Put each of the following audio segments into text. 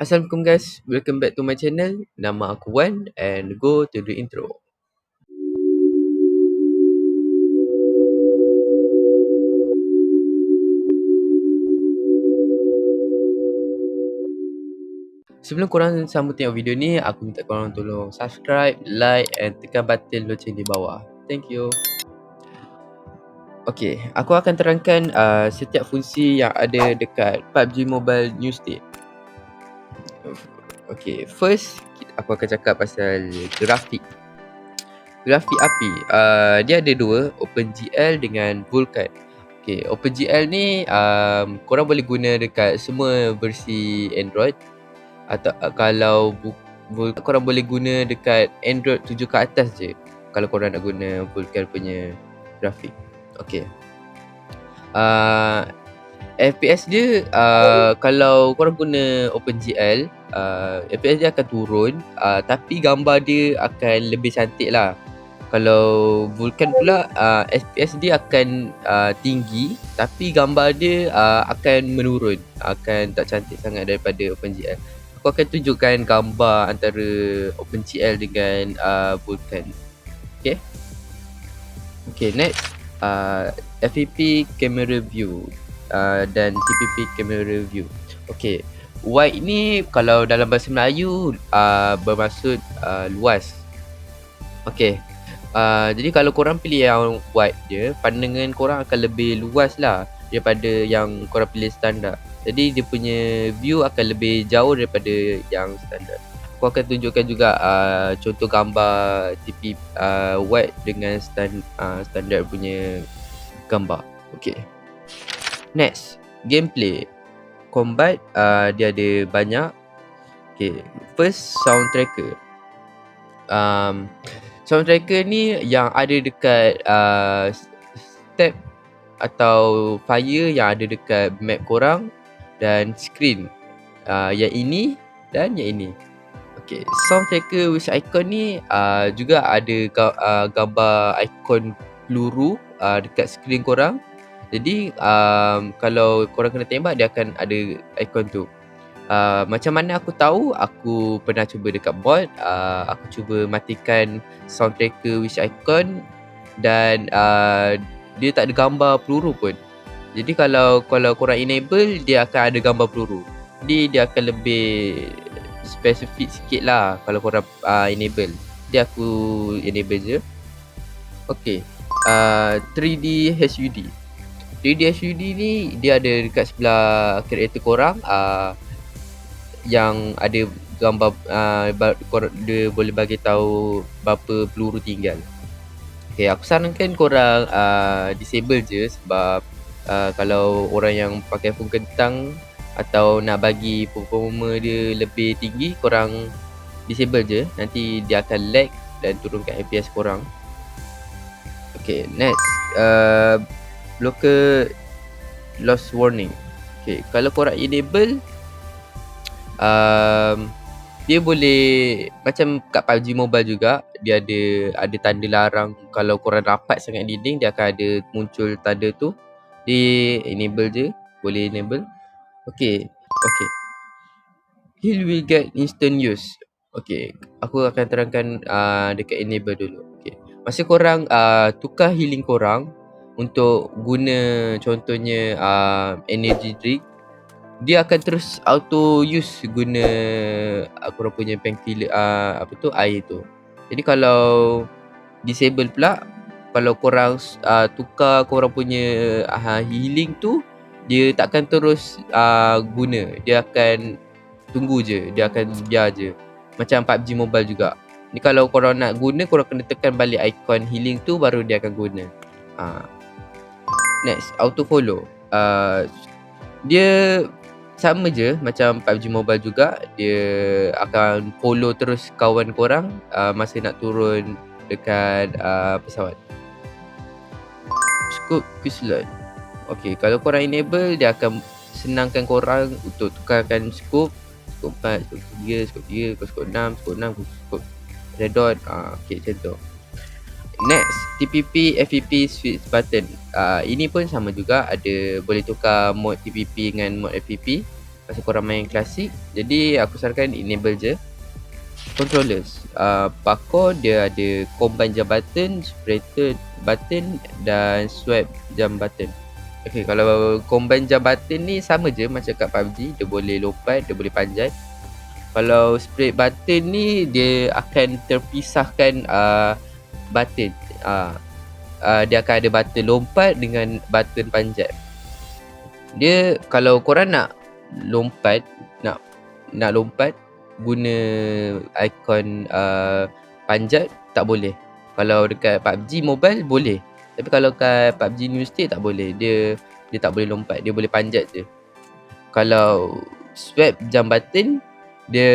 Assalamualaikum guys, welcome back to my channel. Nama aku Wan and go to the intro. Sebelum korang sambung tengok video ni, aku minta korang tolong subscribe, like and tekan button loceng di bawah. Thank you. Okay, aku akan terangkan setiap fungsi yang ada dekat PUBG Mobile New State. Okay, first aku akan cakap pasal grafik. Grafik api, dia ada dua, OpenGL dengan Vulkan. Okay, OpenGL ni korang boleh guna dekat semua versi Android. Atau kalau korang boleh guna dekat Android 7 ke atas je kalau korang nak guna Vulkan punya grafik. Okay, FPS dia kalau korang guna OpenGL, FPS dia akan turun, tapi gambar dia akan lebih cantik lah. Kalau Vulkan pula, FPS dia akan tinggi, tapi gambar dia akan menurun, akan tak cantik sangat daripada OpenGL. Aku akan tunjukkan gambar antara OpenGL dengan Vulkan. Okay, next, FPP camera view dan TPP camera view. Okay, wide ni kalau dalam bahasa Melayu bermaksud luas. Okay, jadi kalau korang pilih yang wide je, pandangan korang akan lebih luas lah daripada yang korang pilih standard. Jadi dia punya view akan lebih jauh daripada yang standard. Aku akan tunjukkan juga contoh gambar TP wide dengan standard punya gambar. Okay, next, gameplay. Combat dia ada banyak. Okay, first, sound tracker. Sound tracker ni yang ada dekat step atau fire yang ada dekat map korang dan screen, yang ini dan yang ini. Okay, sound tracker with icon ni juga ada gambar ikon peluru dekat skrin korang. Jadi kalau korang kena tembak, dia akan ada ikon tu. Macam mana aku tahu? Aku pernah cuba dekat bot. Aku cuba matikan sound tracker with icon dan dia tak ada gambar peluru pun. Jadi kalau korang enable, dia akan ada gambar peluru. Jadi dia akan lebih spesifik sikit lah kalau korang enable. Jadi aku enable je. Okay, 3D HUD. 3D HUD ni dia ada dekat sebelah karakter korang, yang ada gambar, dia boleh bagi tahu berapa peluru tinggal. Okay, aku sarankan korang disable je sebab kalau orang yang pakai phone kentang atau nak bagi performa dia lebih tinggi, korang disable je. Nanti dia akan lag dan turunkan FPS korang. Okay, next, blocker loss warning. Okay, kalau korang enable, dia boleh macam kat PUBG Mobile juga, dia ada tanda larang. Kalau korang rapat sangat dinding, dia akan ada muncul tanda tu. Di enable je, boleh enable. Okay. Heal will get instant use. Okay, aku akan terangkan dekat enable dulu. Okay, masa korang tukar healing korang untuk guna contohnya energy drink, dia akan terus auto use guna korang punya painkiller, air tu. Jadi kalau disable pula, kalau korang tukar korang punya healing tu, dia takkan terus guna. Dia akan tunggu je, dia akan biar je. Macam PUBG Mobile juga. Ni kalau korang nak guna, korang kena tekan balik ikon healing tu, baru dia akan guna. Next, auto follow. Dia sama je macam PUBG Mobile juga. Dia akan follow terus kawan korang masa nak turun dekat pesawat. Scope Quizlet. Okay, kalau korang enable, dia akan senangkan korang untuk tukarkan scope. Scope 4, scope 3, scope 3, scope 6, scope 6, scope red dot. Okay, macam tu. Next, TPP FPP switch button. Ini pun sama juga, ada boleh tukar mod TPP dengan mod FPP. Pasal korang main klasik, jadi aku sarankan enable je. Controllers, Paco dia ada combine jam button, separated button dan swipe jam button. Okay, kalau combine jam button ni sama je macam kat PUBG. Dia boleh lompat, dia boleh panjat. Kalau split button ni dia akan terpisahkan button. Dia akan ada button lompat dengan button panjat. Dia kalau korang nak lompat, nak lompat guna ikon panjat tak boleh. Kalau dekat PUBG Mobile boleh. Tapi kalau kat PUBG New State tak boleh. Dia tak boleh lompat, dia boleh panjat je. Kalau swipe jam button dia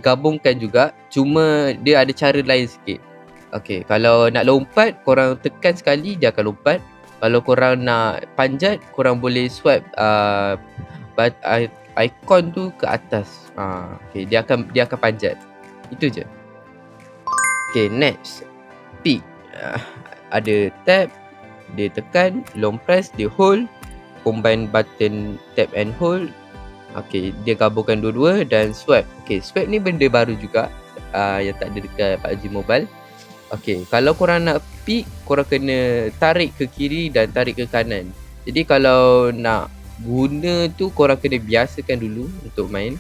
gabungkan juga, cuma dia ada cara lain sikit. Okay, kalau nak lompat korang tekan sekali dia akan lompat. Kalau korang nak panjat korang boleh swipe ikon tu ke atas. Okay, dia akan panjat. Itu je. Okay, next pick. Ada tab, dia tekan, long press, dia hold, combine button tap and hold. Okay, dia gabungkan dua-dua dan swipe. Okay, swipe ni benda baru juga yang tak ada dekat PUBG Mobile. Okay, kalau korang nak pick, korang kena tarik ke kiri dan tarik ke kanan. Jadi kalau nak guna tu korang kena biasakan dulu untuk main.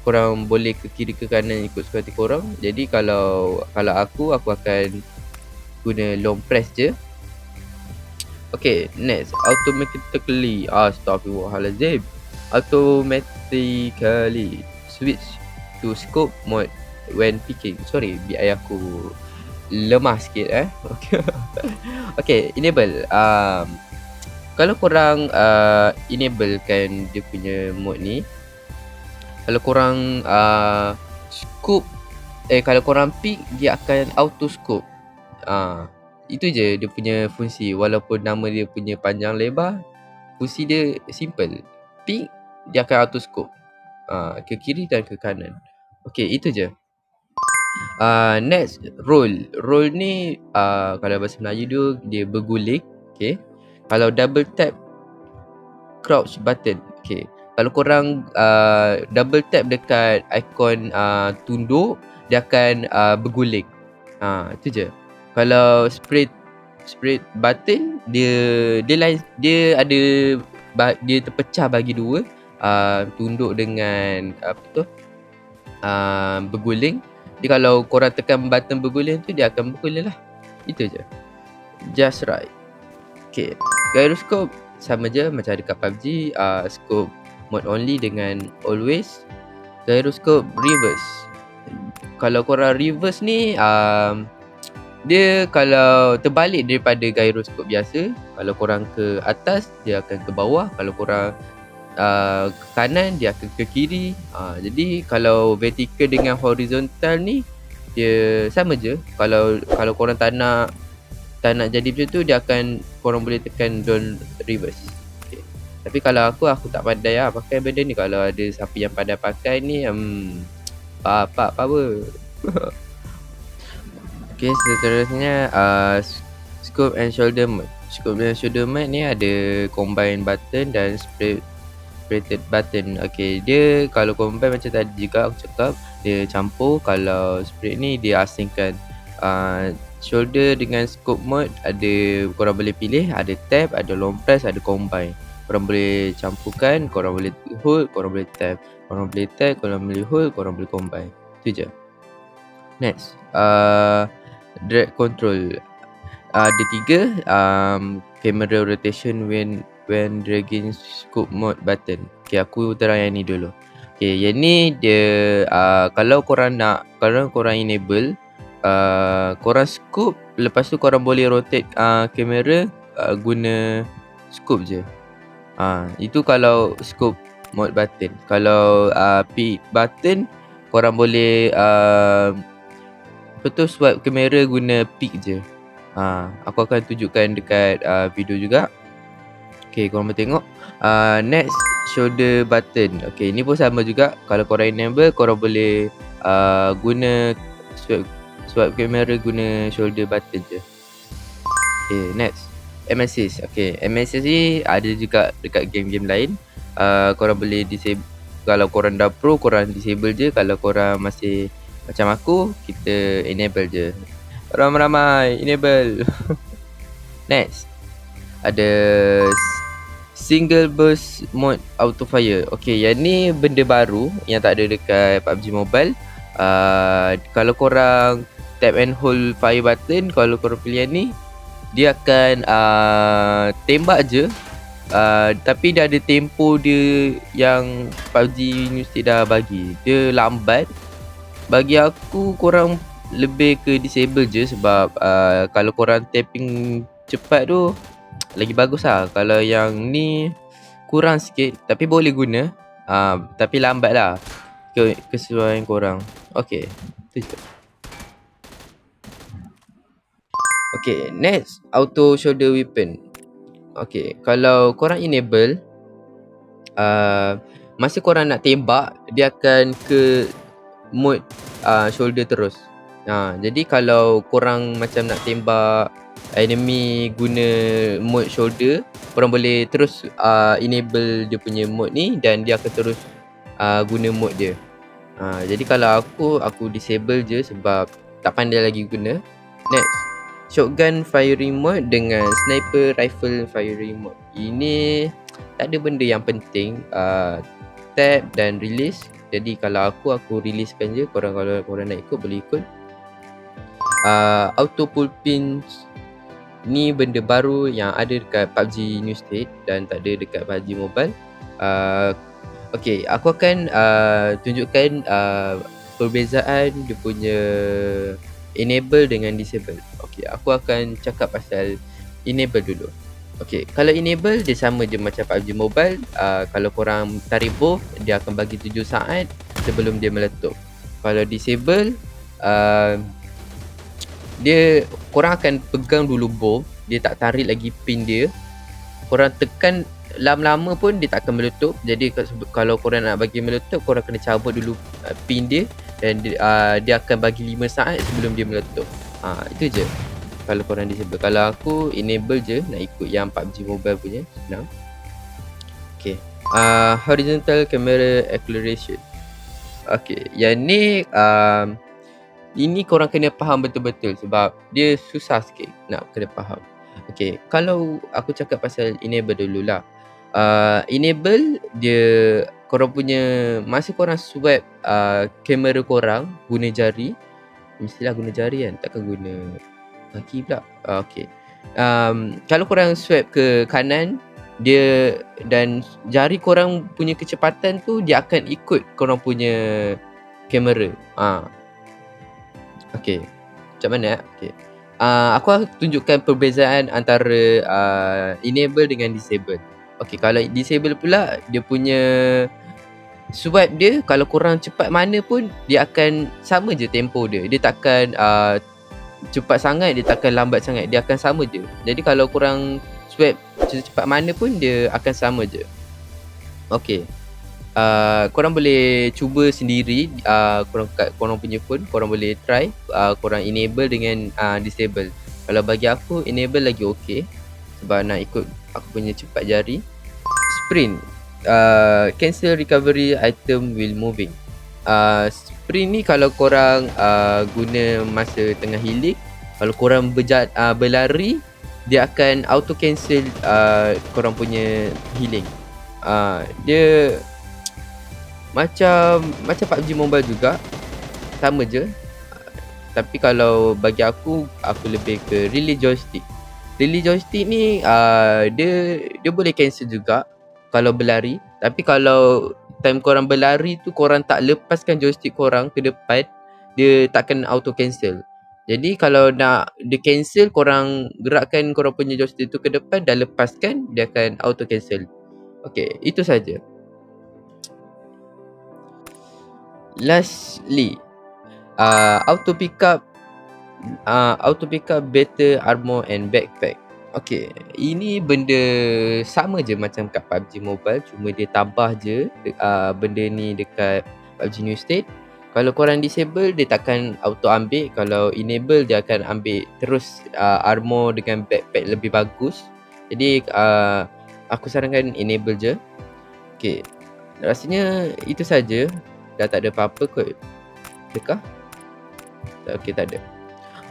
Korang boleh ke kiri ke kanan ikut suka hati korang. Jadi kalau aku akan guna long press je. Okay, next, automatically Astaghfirullahalazim. Automatically switch to scope mode when picking. Sorry, biar aku lemah sikit Okay, enable. Kalau korang enablekan dia punya mode ni, kalau korang scope, kalau korang pick dia akan auto scope. Itu je dia punya fungsi. Walaupun nama dia punya panjang lebar, fungsi dia simple. Pick, dia akan auto scope ke kiri dan ke kanan. Okay, itu je. Next, roll. Roll ni kalau bahasa Melayu dia berguling. Okay. Kalau double tap crouch button. Okay. Kalau korang double tap dekat ikon tunduk, dia akan berguling. Itu je. Kalau spread button dia ada dia terpecah bagi dua, tunduk dengan berguling. Jadi kalau korang tekan button berguling tu dia akan berguling lah. Itu je. Just right. Okay, gyroscope sama je macam dekat PUBG. Scope mode only dengan always. Gyroscope reverse. Kalau korang reverse ni dia kalau terbalik daripada gyroscope biasa. Kalau korang ke atas dia akan ke bawah. Kalau korang ke kanan dia akan ke kiri. Jadi kalau vertical dengan horizontal ni dia sama je. Kalau korang tak nak jadi macam tu, dia akan korang boleh tekan don't reverse. Okay. Tapi kalau aku tak pandai pakai benda ni. Kalau ada siapa yang pandai pakai ni power. Okay, seterusnya scope and shoulder mode. Scope dan shoulder mode ni ada combine button dan separated button. Okay, dia kalau combine macam tadi juga aku cakap, dia campur. Kalau separate ni dia asingkan. Shoulder dengan scope mode ada, korang boleh pilih, ada tab, ada long press, ada combine. Korang boleh campurkan, korang boleh hold, korang boleh tab, korang boleh tab, korang boleh hold, korang boleh combine. Itu je. Next, drag control. Ada 3 camera rotation when dragging scope mode button. Okay, aku terang yang ni dulu. Okay, yang ni dia kalau korang enable, korang scope, lepas tu korang boleh rotate kamera guna scope je. Itu kalau scope mode button. Kalau pick button, korang boleh swipe kamera guna pick je. Aku akan tunjukkan dekat video juga. Okay, korang boleh tengok. Next, shoulder button. Okay, ni pun sama juga. Kalau korang enable, korang boleh guna swipe kamera guna shoulder button je. Okay, next, aim assist. Okay, aim assist ni ada juga dekat game-game lain. Korang boleh disable, Kalau korang dah pro, korang disable je. Kalau korang masih macam aku, kita enable je. Ramai-ramai enable. Next, ada single burst mode auto fire. Okay, yang ni benda baru yang tak ada dekat PUBG Mobile. Kalau korang tap and hold fire button, kalau korang pilih yang ni, dia akan tembak je. Tapi dia ada tempo dia yang PUBG New State dah bagi. Dia lambat. Bagi aku, korang lebih ke disable je sebab kalau korang tapping cepat tu lagi bagus lah. Kalau yang ni kurang sikit tapi boleh guna, tapi lambat lah kesesuaian korang. Okay, tu je. Okay, next, auto shoulder weapon. Okay, kalau korang enable, masa korang nak tembak, dia akan ke mode shoulder terus. Jadi kalau korang macam nak tembak enemy guna mode shoulder, korang boleh terus enable dia punya mode ni dan dia akan terus guna mode dia. Jadi kalau aku disable je sebab tak pandai lagi guna. Next, shotgun firing mode dengan sniper rifle firing mode. Ini tak ada benda yang penting. Tap dan release. Jadi kalau aku releasekan je. Korang kalau korang nak ikut boleh ikut. Auto pull pins ni benda baru yang ada dekat PUBG New State dan tak ada dekat PUBG Mobile. Okay, aku akan tunjukkan perbezaan dia punya enable dengan disable. Okay, aku akan cakap pasal enable dulu. Okay, kalau enable dia sama je macam PUBG Mobile. Kalau korang tarik bow, dia akan bagi 7 saat sebelum dia meletup. Kalau disable, dia korang akan pegang dulu bow, dia tak tarik lagi pin dia. Korang tekan lama-lama pun dia tak akan meletup. Jadi kalau korang nak bagi meletup, korang kena cabut dulu pin dia dan dia akan bagi 5 saat sebelum dia meletup. Itu je kalau korang disable. Kalau aku enable je, nak ikut yang PUBG Mobile punya, senang. Okay, horizontal camera acceleration. Okay, yang ni ini korang kena faham betul-betul sebab dia susah sikit nak kena faham. Okay, kalau aku cakap pasal enable dululah. Enable dia, korang punya, masa korang swipe kamera korang guna jari, mestilah guna jari kan, takkan guna kaki pula. Okay, kalau korang swipe ke kanan, dia dan jari korang punya kecepatan tu, dia akan ikut korang punya kamera. Okay, macam mana? Okay, aku akan tunjukkan perbezaan antara enable dengan disable. Okay, kalau disable pula, dia punya swipe dia, kalau korang cepat mana pun, dia akan sama je tempo dia. Dia takkan cepat sangat, dia takkan lambat sangat, dia akan sama je. Jadi kalau korang swipe cepat mana pun, dia akan sama je. Okay, korang boleh cuba sendiri. Korang kat korang punya phone, korang boleh try. Korang enable dengan disable. Kalau bagi aku, enable lagi okay sebab nak ikut aku punya cepat jari. Sprint, cancel recovery item while moving. Sprint ni kalau korang guna masa tengah healing, kalau korang berlari, dia akan auto cancel korang punya healing. Dia macam PUBG Mobile juga, sama je. Tapi kalau bagi aku lebih ke release joystick. Release joystick ni dia boleh cancel juga kalau berlari. Tapi kalau time korang berlari tu, korang tak lepaskan joystick korang ke depan, dia takkan auto cancel. Jadi kalau nak dia cancel, korang gerakkan korang punya joystick tu ke depan dan lepaskan, dia akan auto cancel. Okay, itu saja. Lastly, auto pick up better armor and backpack. Okay, ini benda sama je macam kat PUBG Mobile, cuma dia tambah je benda ni dekat PUBG New State. Kalau korang disable, dia takkan auto ambil. Kalau enable, dia akan ambil terus armor dengan backpack lebih bagus. Jadi aku sarankan enable je. Okay, Rasanya itu saja. Dah tak ada apa-apa kot. Adakah? Okey, tak ada.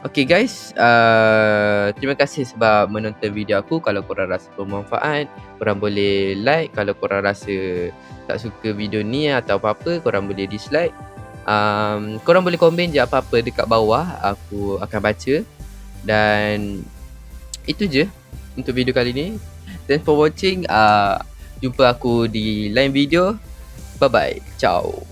Okay guys, terima kasih sebab menonton video aku. Kalau korang rasa bermanfaat, korang boleh like. Kalau korang rasa tak suka video ni atau apa-apa, korang boleh dislike. Korang boleh komen je apa-apa dekat bawah, aku akan baca. Dan itu je untuk video kali ni. Thanks for watching. Jumpa aku di lain video. Bye bye. Ciao.